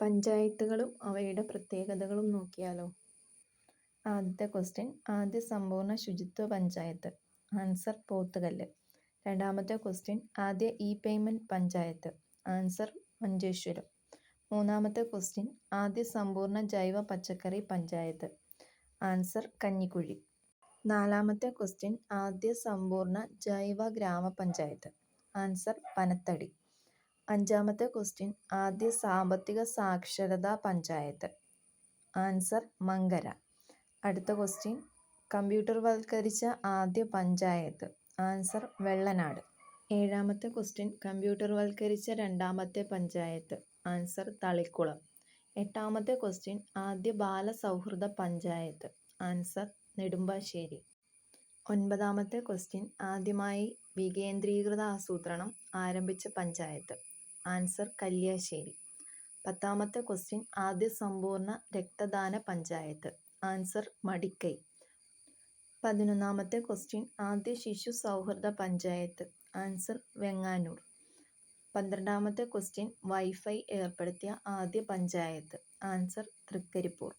പഞ്ചായത്തുകളും അവയുടെ പ്രത്യേകതകളും നോക്കിയാലോ? ആദ്യത്തെ ക്വസ്റ്റ്യൻ, ആദ്യ സമ്പൂർണ്ണ ശുചിത്വ പഞ്ചായത്ത്. ആൻസർ പോത്തുകല്ല്. രണ്ടാമത്തെ ക്വസ്റ്റ്യൻ, ആദ്യ പേയ്മെന്റ് പഞ്ചായത്ത്. ആൻസർ മഞ്ചേശ്വരം. മൂന്നാമത്തെ ക്വസ്റ്റ്യൻ, ആദ്യ സമ്പൂർണ്ണ ജൈവ പച്ചക്കറി പഞ്ചായത്ത്. ആൻസർ കഞ്ഞിക്കുഴി. നാലാമത്തെ ക്വസ്റ്റ്യൻ, ആദ്യ സമ്പൂർണ്ണ ജൈവ ഗ്രാമപഞ്ചായത്ത്. ആൻസർ പനത്തടി. അഞ്ചാമത്തെ ക്വസ്റ്റ്യൻ, ആദ്യ സാമ്പത്തിക സാക്ഷരതാ പഞ്ചായത്ത്. ആൻസർ മങ്കര. അടുത്ത ക്വസ്റ്റ്യൻ, കമ്പ്യൂട്ടർവൽക്കരിച്ച ആദ്യ പഞ്ചായത്ത്. ആൻസർ വെള്ളനാട്. ഏഴാമത്തെ ക്വസ്റ്റ്യൻ, കമ്പ്യൂട്ടർവൽക്കരിച്ച രണ്ടാമത്തെ പഞ്ചായത്ത്. ആൻസർ തളിക്കുളം. എട്ടാമത്തെ ക്വസ്റ്റ്യൻ, ആദ്യ ബാലസൗഹൃദ പഞ്ചായത്ത്. ആൻസർ നെടുമ്പാശ്ശേരി. ഒൻപതാമത്തെ ക്വസ്റ്റ്യൻ, ആദ്യമായി വികേന്ദ്രീകൃത ആസൂത്രണം ആരംഭിച്ച പഞ്ചായത്ത്. ആൻസർ കല്യാശ്ശേരി. പത്താമത്തെ ക്വസ്റ്റ്യൻ, ആദ്യ സമ്പൂർണ്ണ രക്തദാന പഞ്ചായത്ത്. ആൻസർ മടിക്കൈ. 11ാമത്തെ ക്വസ്റ്റ്യൻ, ആദ്യ ശിശു സൗഹൃദ പഞ്ചായത്ത്. ആൻസർ വെങ്ങാനൂർ. 12ാമത്തെ ക്വസ്റ്റ്യൻ, വൈഫൈ ഏർപ്പെടുത്തിയ ആദ്യ പഞ്ചായത്ത്. ആൻസർ തൃക്കരിപ്പൂർ.